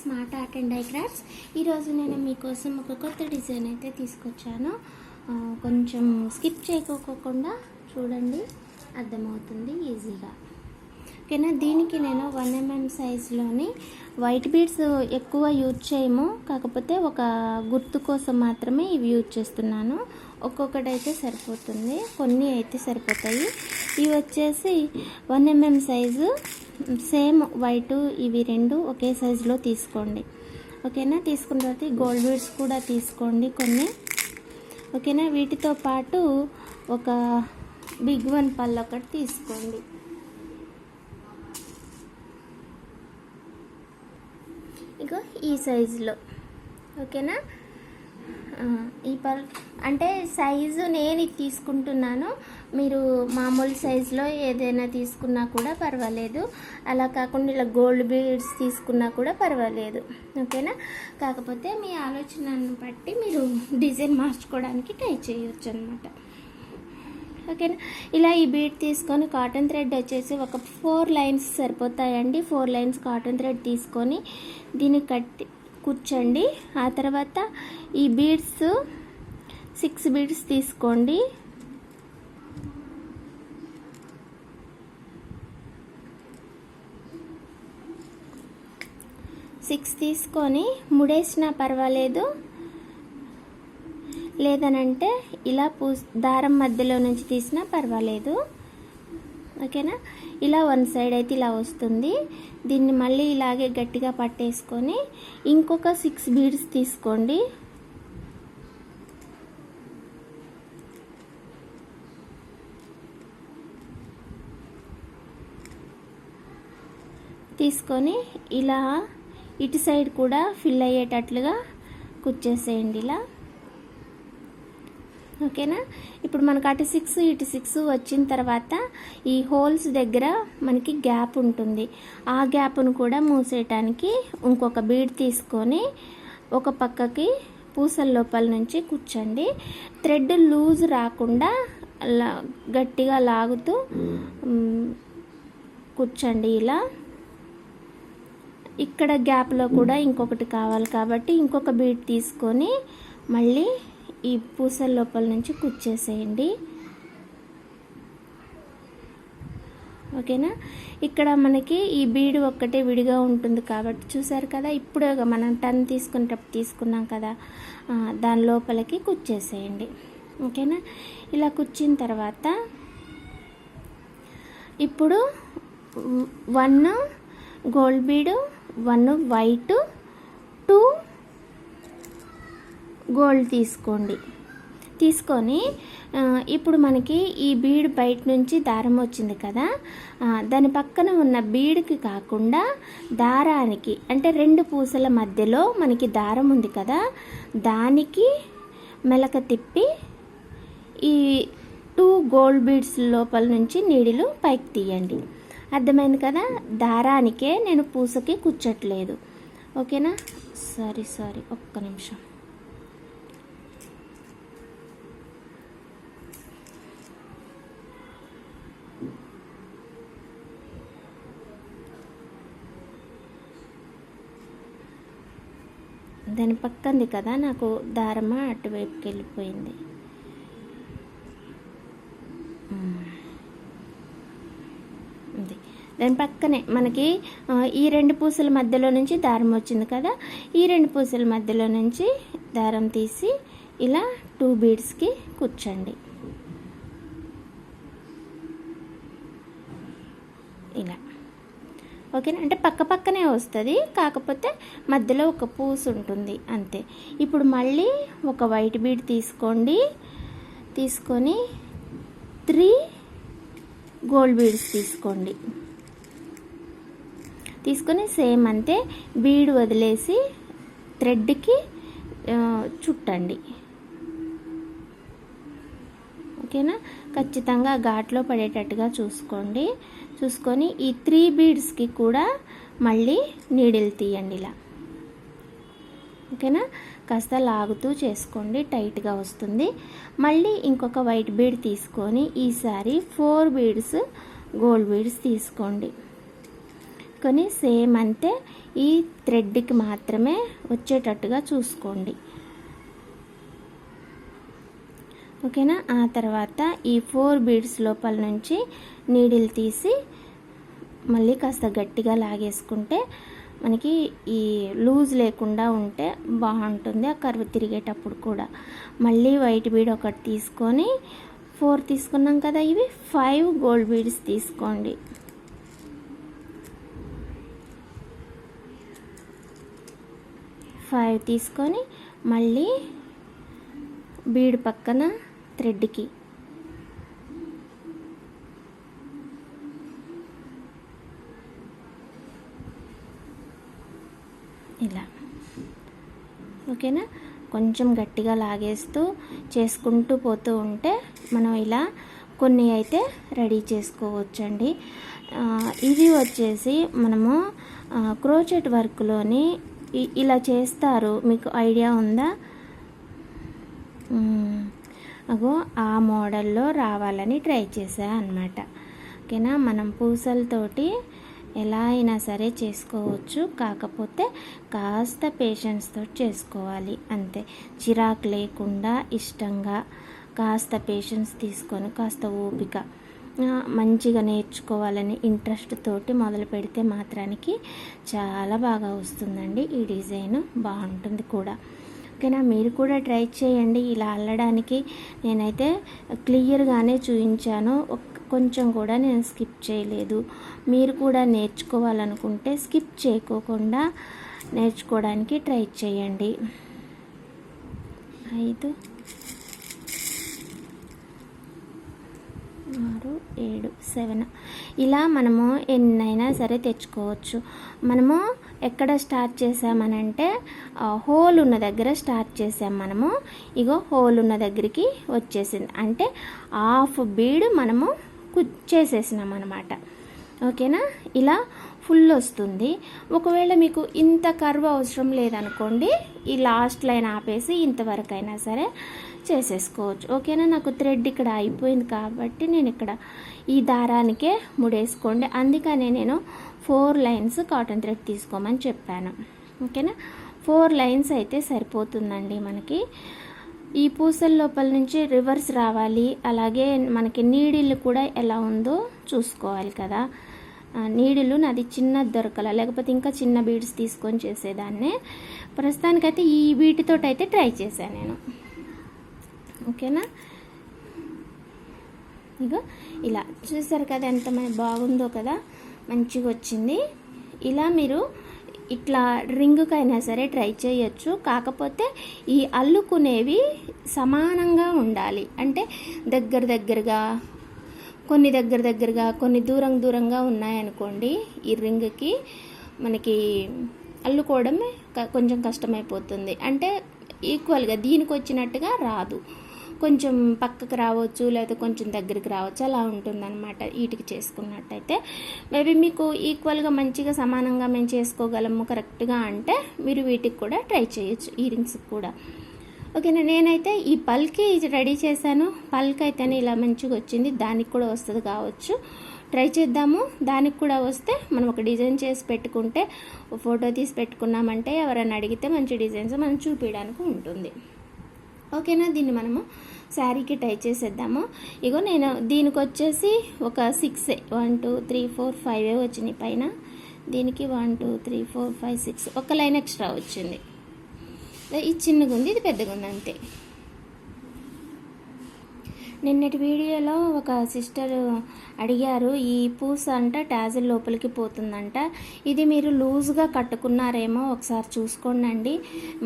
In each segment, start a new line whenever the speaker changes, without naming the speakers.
Smart art and dye crafts. ఈరోజు నేను మీకోసం ఒక కొత్త డిజైన్ అయితే తీసుకొచ్చాను. కొంచెం స్కిప్ చేయకోకుండా చూడండి, అర్థమవుతుంది ఈజీగా. ఓకేనా, దీనికి నేను 1mm సైజులోని వైట్ బీడ్స్ ఎక్కువ యూజ్ చేయము, కాకపోతే ఒక గుర్తు కోసం మాత్రమే ఇవి యూజ్ చేస్తున్నాను. ఒక్కొక్కటి అయితే సరిపోతుంది, కొన్ని అయితే సరిపోతాయి. ఇవి వచ్చేసి 1mm సైజు, సేమ్ వైట్, ఇవి రెండు ఒకే సైజులో తీసుకోండి. ఓకేనా, తీసుకున్న తర్వాత గోల్డ్ బీడ్స్ కూడా తీసుకోండి కొన్ని. ఓకేనా, వీటితో పాటు ఒక బిగ్ వన్ పళ్ళు ఒకటి తీసుకోండి. ఇగో ఈ సైజులో. ఓకేనా, ఈ పల్ అంటే సైజు నేను ఇది తీసుకుంటున్నాను, మీరు మామూలు సైజులో ఏదైనా తీసుకున్నా కూడా పర్వాలేదు. అలా కాకుండా ఇలా గోల్డ్ బీడ్స్ తీసుకున్నా కూడా పర్వాలేదు. ఓకేనా, కాకపోతే మీ ఆలోచనను బట్టి మీరు డిజైన్ మార్చుకోవడానికి ట్రై చేయొచ్చు అనమాట. ఓకేనా, ఇలా ఈ బీడ్ తీసుకొని కాటన్ థ్రెడ్ వచ్చేసి ఒక 4 లైన్స్ సరిపోతాయండి. 4 లైన్స్ కాటన్ థ్రెడ్ తీసుకొని దీన్ని కట్టి కూర్చోండి. ఆ తర్వాత ఈ బీడ్స్ 6 బీడ్స్ తీసుకోండి. సిక్స్ తీసుకొని ముడేసినా పర్వాలేదు, లేదనంటే ఇలా దారం మధ్యలో నుంచి తీసినా పర్వాలేదు. ఓకేనా, ఇలా వన్ సైడ్ అయితే ఇలా వస్తుంది. దీన్ని మళ్ళీ ఇలాగే గట్టిగా పట్టేసుకొని ఇంకొక 6 బీడ్స్ తీసుకోండి. తీసుకొని ఇలా ఇటు సైడ్ కూడా ఫిల్ అయ్యేటట్లుగా కుచ్చేసేయండి ఇలా. ఓకేనా, ఇప్పుడు మనకు అటు 6 ఇటు 6 వచ్చిన తర్వాత ఈ హోల్స్ దగ్గర మనకి గ్యాప్ ఉంటుంది. ఆ గ్యాప్ను కూడా మూసేయటానికి ఇంకొక బీడ్ తీసుకొని ఒక పక్కకి పూసల లోపల నుంచి కూర్చోండి. థ్రెడ్ లూజ్ రాకుండా గట్టిగా లాగుతూ కూర్చోండి ఇలా. ఇక్కడ గ్యాప్లో కూడా ఇంకొకటి కావాలి కాబట్టి ఇంకొక బీడ్ తీసుకొని మళ్ళీ ఈ పూసల లోపల నుంచి కుచ్చేసేయండి. ఓకేనా, ఇక్కడ మనకి ఈ బీడ్ ఒక్కటే విడిగా ఉంటుంది కాబట్టి చూసారు కదా, ఇప్పుడు మనం టర్న్ తీసుకునేటప్పుడు తీసుకున్నాం కదా, దాని లోపలికి కుచ్చేసేయండి. ఓకేనా, ఇలా కుచ్చిన తర్వాత ఇప్పుడు 1 గోల్డ్ బీడు, 1 వైట్, 2 గోల్డ్ తీసుకోండి. తీసుకొని ఇప్పుడు మనకి ఈ బీడ్ బయట నుంచి దారం వచ్చింది కదా, దాని పక్కన ఉన్న బీడ్కి కాకుండా దారానికి, అంటే 2 పూసల మధ్యలో మనకి దారం ఉంది కదా, దానికి మెలక తిప్పి ఈ 2 గోల్డ్ బీడ్స్ లోపల నుంచి నీడిలు పైకి తీయండి. అర్థమైంది కదా, దారానికే, నేను పూసకి కుచ్చట్లేదు. ఓకేనా, సారీ ఒక్క నిమిషం. దాని పక్కంది కదా, నాకు దారమ అటువైపుకి వెళ్ళిపోయింది. దాని పక్కనే మనకి ఈ 2 పూసల మధ్యలో నుంచి దారం వచ్చింది కదా, ఈ 2 పూసల మధ్యలో నుంచి దారం తీసి ఇలా 2 బీడ్స్కి కూర్చోండి ఇలా. ఓకేనా, అంటే పక్కనే వస్తుంది, కాకపోతే మధ్యలో ఒక పూసు ఉంటుంది అంతే. ఇప్పుడు మళ్ళీ ఒక వైట్ బీడ్ తీసుకోండి. తీసుకొని 3 గోల్డ్ బీడ్స్ తీసుకోండి. తీసుకొని సేమ్ అంతే బీడ్ వదిలేసి థ్రెడ్కి చుట్టండి. ఓకేనా, ఖచ్చితంగా ఘాట్లో పడేటట్టుగా చూసుకోండి. చూసుకొని ఈ 3 బీడ్స్కి కూడా మళ్ళీ నీడిల్ తీయండి ఇలా. ఓకేనా, కాస్త లాగుతూ చేసుకోండి, టైట్గా వస్తుంది. మళ్ళీ ఇంకొక వైట్ బీడ్ తీసుకొని ఈసారి 4 బీడ్స్ గోల్డ్ బీడ్స్ తీసుకోండి. పెట్టుకొని సేమ్ అంతే ఈ థ్రెడ్కి మాత్రమే వచ్చేటట్టుగా చూసుకోండి. ఓకేనా. ఆ తర్వాత ఈ 4 బీడ్స్ లోపల నుంచి నీడిల్ తీసి మళ్ళీ కాస్త గట్టిగా లాగేసుకుంటే మనకి ఈ లూజ్ లేకుండా ఉంటే బాగుంటుంది ఆ కర్వ్ తిరిగేటప్పుడు కూడా. మళ్ళీ వైట్ బీడ్ ఒకటి తీసుకొని 4 తీసుకున్నాం కదా, ఇవి 5 గోల్డ్ బీడ్స్ తీసుకోండి. ఫైవ్ తీసుకొని మళ్ళీ బీడ్ పక్కన థ్రెడ్కి ఇలా, ఓకేనా. కొంచెం గట్టిగా లాగేస్తూ చేసుకుంటూ పోతూ ఉంటే మనం ఇలా కొన్ని అయితే రెడీ చేసుకోవచ్చండి. ఇది వచ్చేసి మనము క్రోచెట్ వర్క్లోని ఇలా చేస్తారు, మీకు ఐడియా ఉందా? అగో ఆ మోడల్లో రావాలని ట్రై చేశా అన్నమాట. ఓకేనా. మనం పూసలతోటి ఎలా అయినా సరే చేసుకోవచ్చు, కాకపోతే కాస్త పేషెన్స్తో చేసుకోవాలి అంతే. చిరాకు లేకుండా ఇష్టంగా కాస్త పేషెన్స్ తీసుకొని కాస్త ఓపిక మంచిగా నేర్చుకోవాలని ఇంట్రెస్ట్ తోటి మొదలు పెడితే మాత్రానికి చాలా బాగా వస్తుందండి. ఈ డిజైన్ బాగుంటుంది కూడా. ఓకేనా. మీరు కూడా ట్రై చేయండి. ఇలా అల్లడానికి నేనైతే క్లియర్గానే చూపించాను, కొంచెం కూడా నేను స్కిప్ చేయలేదు. మీరు కూడా నేర్చుకోవాలనుకుంటే స్కిప్ చేయకోకుండా నేర్చుకోవడానికి ట్రై చేయండి. 5 6 7 7 ఇలా మనము ఎన్నైనా సరే తెచ్చుకోవచ్చు. మనము ఎక్కడ స్టార్ట్ చేసామనంటే హోల్ ఉన్న దగ్గర స్టార్ట్ చేసాం. మనము ఇగో హోల్ ఉన్న దగ్గరికి వచ్చేసింది అంటే హాఫ్ బీడ్ మనము చేసేసినాం అన్నమాట. ఓకేనా. ఇలా ఫుల్ వస్తుంది. ఒకవేళ మీకు ఇంత కర్వ్ అవసరం లేదనుకోండి, ఈ లాస్ట్ లైన్ ఆపేసి ఇంతవరకు అయినా సరే చేసేసుకోవచ్చు. ఓకేనా. నాకు థ్రెడ్ ఇక్కడ అయిపోయింది కాబట్టి నేను ఇక్కడ ఈ దారానికే ముడేసుకోండి. అందుకనే నేను 4 లైన్స్ కాటన్ థ్రెడ్ తీసుకోమని చెప్పాను. ఓకేనా. 4 లైన్స్ అయితే సరిపోతుందండి మనకి. ఈ పూసల లోపల నుంచి రివర్స్ రావాలి, అలాగే మనకి నీడిల్ కూడా ఎలా ఉందో చూసుకోవాలి కదా. నీడిలు నాది చిన్నది దొరకల, లేకపోతే ఇంకా చిన్న బీడ్స్ తీసుకొని చేసేదాన్నే. ప్రస్తుతానికైతే ఈ వీటితోటి అయితే ట్రై చేశాను నేను. ఓకేనా. ఇగో ఇలా చూసారు కదా ఎంత బాగుందో కదా, మంచిగా వచ్చింది. ఇలా మీరు ఇట్లా రింగుకైనా సరే ట్రై చేయొచ్చు, కాకపోతే ఈ అల్లుకునేవి సమానంగా ఉండాలి. అంటే దగ్గరగా కొన్ని దూరంగా ఉన్నాయనుకోండి, ఈ రింగ్కి మనకి అల్లుకోవడం కొంచెం కష్టమైపోతుంది. అంటే ఈక్వల్గా దీనికి వచ్చినట్టుగా రాదు, కొంచెం పక్కకు రావచ్చు, లేకపోతే కొంచెం దగ్గరికి రావచ్చు, అలా ఉంటుందన్నమాట. వీటికి చేసుకున్నట్టయితే మేబీ మీకు ఈక్వల్గా మంచిగా సమానంగా మేము చేసుకోగలము కరెక్ట్గా అంటే మీరు వీటికి కూడా ట్రై చేయొచ్చు, ఇయరింగ్స్కి కూడా. ఓకేనా. నేనైతే ఈ పల్కి రెడీ చేశాను. పల్క్ అయితేనే ఇలా మంచిగా వచ్చింది, దానికి కూడా వస్తుంది కావచ్చు, ట్రై చేద్దాము. దానికి కూడా వస్తే మనం ఒక డిజైన్ చేసి పెట్టుకుంటే, ఫోటో తీసి పెట్టుకున్నామంటే ఎవరైనా అడిగితే మంచి డిజైన్స్ మనం చూపించడానికి ఉంటుంది. ఓకేనా. దీన్ని మనము శారీకి టై చేసేద్దాము. ఇగో నేను దీనికి వచ్చేసి ఒక 6 1 2 3 4 5 వచ్చినాయి పైన. దీనికి 1 2 3 4 5 6 ఒక లైన్ ఎక్స్ట్రా వచ్చింది. ఇది చిన్నగా ఉంది, ఇది పెద్దగా ఉంది అంతే. నిన్నటి వీడియోలో ఒక సిస్టర్ అడిగారు, ఈ పూస అంట టాజిల్ లోపలికి పోతుందంట, ఇది మీరు లూజ్గా కట్టుకున్నారేమో ఒకసారి చూసుకోండి.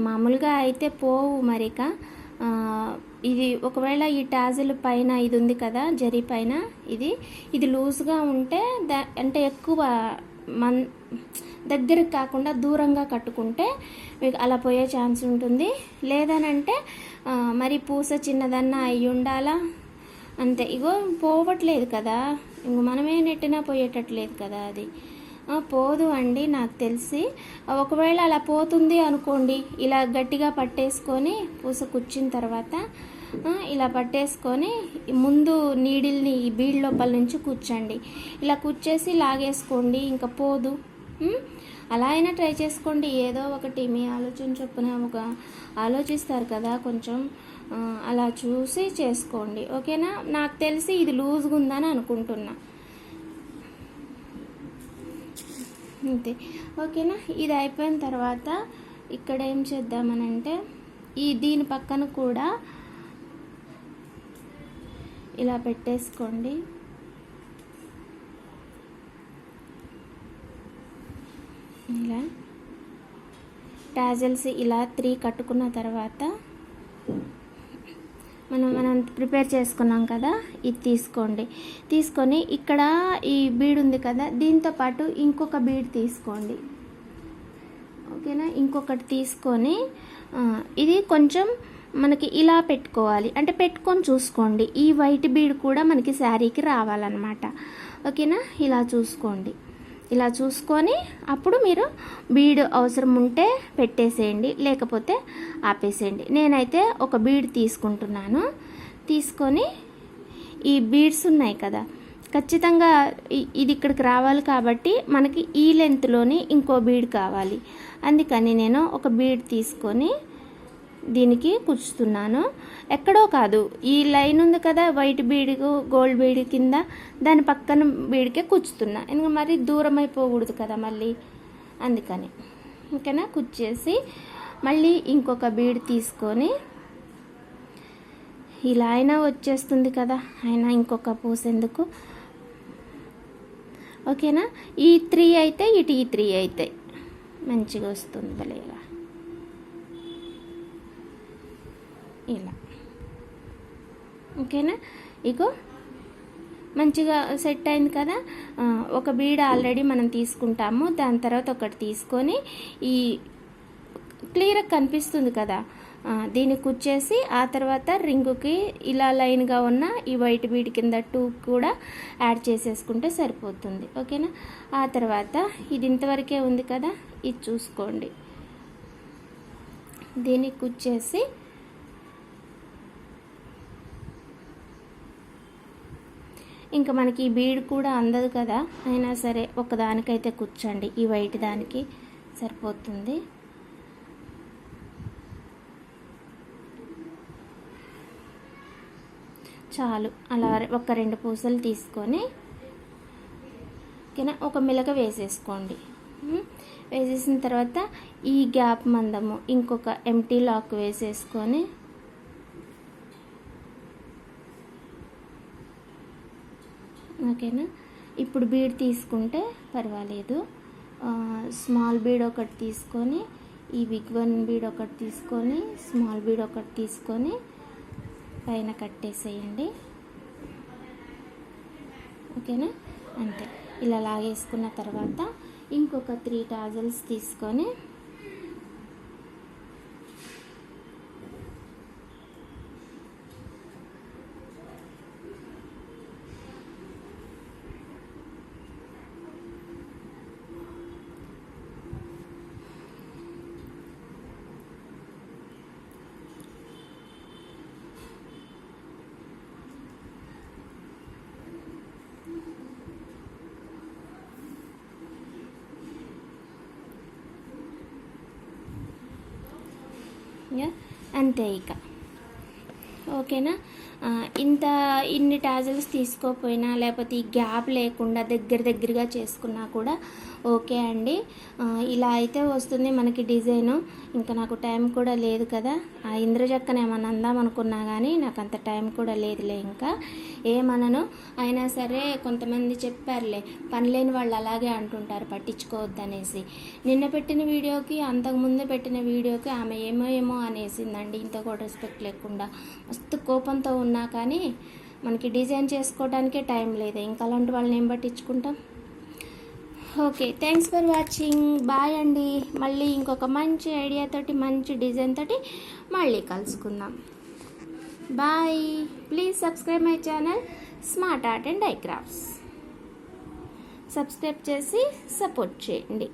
మామూలుగా అయితే పోవు మరిక. ఇది ఒకవేళ ఈ టాజిల్ పైన ఇది ఉంది కదా, జరీ పైన ఇది లూజ్గా ఉంటే అంటే ఎక్కువ దగ్గరకు కాకుండా దూరంగా కట్టుకుంటే మీకు అలా పోయే ఛాన్స్ ఉంటుంది. లేదనంటే మరి పూస చిన్నదన్నా అయి ఉండాలా అంతే. ఇగో పోవట్లేదు కదా, ఇంక మనమే నెట్టినా పోయేటట్లేదు కదా, అది పోదు అండి నాకు తెలిసి. ఒకవేళ అలా పోతుంది అనుకోండి, ఇలా గట్టిగా పట్టేసుకొని పూస కుచ్చిన తర్వాత ఇలా పట్టేసుకొని ముందు నీడిల్ని ఈ బీడ్ లోపల నుంచి కూర్చోండి. ఇలా కూర్చేసి లాగేసుకోండి, ఇంకా పోదు. అలా అయినా ట్రై చేసుకోండి. ఏదో ఒకటి మీ ఆలోచన చొప్పున ఒక ఆలోచిస్తారు కదా, కొంచెం అలా చూసి చేసుకోండి. ఓకేనా? నాకు తెలిసి ఇది లూజ్గా ఉందని అనుకుంటున్నా. అంతే. ఓకేనా? ఇది అయిపోయిన తర్వాత ఇక్కడ ఏం చేద్దామనంటే దీని పక్కన కూడా ఇలా పెట్టేసుకోండి. ఇలా టాజల్స్ ఇలా 3 కట్టుకున్న తర్వాత మనం ప్రిపేర్ చేసుకున్నాం కదా, ఇది తీసుకొని ఇక్కడ ఈ బీడ్ ఉంది కదా, దీంతో పాటు ఇంకొక బీడ్ తీసుకోండి. ఓకేనా? ఇంకొకటి తీసుకొని ఇది కొంచెం మనకి ఇలా పెట్టుకోవాలి, అంటే పెట్టుకొని చూసుకోండి. ఈ వైట్ బీడ్ కూడా మనకి శారీకి రావాలన్నమాట. ఓకేనా? ఇలా చూసుకోండి. ఇలా చూసుకొని అప్పుడు మీరు బీడ్ అవసరం ఉంటే పెట్టేసేయండి, లేకపోతే ఆపేసేయండి. నేనైతే ఒక బీడ్ తీసుకుంటున్నాను. తీసుకొని ఈ బీడ్స్ ఉన్నాయి కదా, ఖచ్చితంగా ఇది ఇక్కడికి రావాలి కాబట్టి మనకి ఈ లెంత్లోని ఇంకో బీడ్ కావాలి. అందుకని నేను ఒక బీడ్ తీసుకొని దీనికి కుచ్చుతున్నాను. ఎక్కడో కాదు, ఈ లైన్ ఉంది కదా వైట్ బీడ్ గోల్డ్ బీడ్ కింద, దాని పక్కన బీడ్కే కుచ్చుతున్నా. ఎందుకంటే మరి దూరం అయిపోకూడదు కదా మళ్ళీ, అందుకని. ఓకేనా? కుచ్చేసి మళ్ళీ ఇంకొక బీడ్ తీసుకొని ఇలా అయినా వచ్చేస్తుంది కదా, అయినా ఇంకొక పూసెందుకు. ఓకేనా? ఈ 3 అయితే ఇటు ఈ 3 అయితే మంచిగా వస్తుంది భలేగా. ఇలా. ఓకేనా? ఇగో మంచిగా సెట్ అయింది కదా. ఒక బీడ్ ఆల్రెడీ మనం తీసుకుంటాము, దాని తర్వాత ఒకటి తీసుకొని ఈ క్లియర్గా కనిపిస్తుంది కదా, దీన్ని కుచ్చేసి ఆ తర్వాత రింగుకి ఇలా లైన్గా ఉన్న ఈ వైట్ బీడ్ కింద 2 కూడా యాడ్ చేసేసుకుంటే సరిపోతుంది. ఓకేనా? ఆ తర్వాత ఇది ఇంతవరకే ఉంది కదా, ఇది చూసుకోండి. దీన్ని కుచ్చేసి ఇంకా మనకి ఈ బీడ్ కూడా అందదు కదా, అయినా సరే ఒకదానికైతే కూర్చోండి, ఈ వైట్ దానికి సరిపోతుంది. చాలు. అలా ఒక 2 పూసలు తీసుకొని ఓకేనా, ఒక మెలక వేసేసుకోండి. వేసేసిన తర్వాత ఈ గ్యాప్ మందము ఇంకొక ఎంటీ లాక్ వేసేసుకొని ఓకేనా. ఇప్పుడు బీడ్ తీసుకుంటే పర్వాలేదు. స్మాల్ బీడ్ ఒకటి తీసుకొని ఈ బిగ్ వన్ బీడ్ ఒకటి తీసుకొని స్మాల్ బీడ్ ఒకటి తీసుకొని పైన కట్టేసేయండి. ఓకేనా? అంతే. ఇలా లాగేసుకున్న తర్వాత ఇంకొక 3 టాజల్స్ తీసుకొని అంతే ఇక. ఓకేనా? ఇన్ని టాజల్స్ తీసుకోపోయినా లేకపోతే ఈ గ్యాప్ లేకుండా దగ్గరగా చేసుకున్నా కూడా ఓకే అండి. ఇలా అయితే వస్తుంది మనకి డిజైను. ఇంకా నాకు టైం కూడా లేదు కదా, ఆ ఇంద్రజక్కన ఏమన్నా అందాం అనుకున్నా కానీ నాకు అంత టైం కూడా లేదులే. ఇంకా ఏమనను. అయినా సరే కొంతమంది చెప్పారులే, పనిలేని వాళ్ళు అలాగే అంటుంటారు, పట్టించుకోవద్దనేసి. నిన్న పెట్టిన వీడియోకి అంతకుముందు పెట్టిన వీడియోకి ఆమె ఏమో అనేసిందండి, ఇంత కూడా రెస్పెక్ట్ లేకుండా. మస్తు కోపంతో ఉన్నా కానీ మనకి డిజైన్ చేసుకోవడానికే టైం లేదు. ఇంకా అలాంటి వాళ్ళని ఏం పట్టించుకుంటాం. Okay, thanks for watching. Bye అండి. మళ్ళీ ఇంకొక మంచి ఐడియాతోటి మంచి డిజైన్ తోటి మళ్ళీ కలుసుకుందాం. Bye. Please subscribe my channel smart art and dye crafts. Subscribe చేసి సపోర్ట్ చేయండి.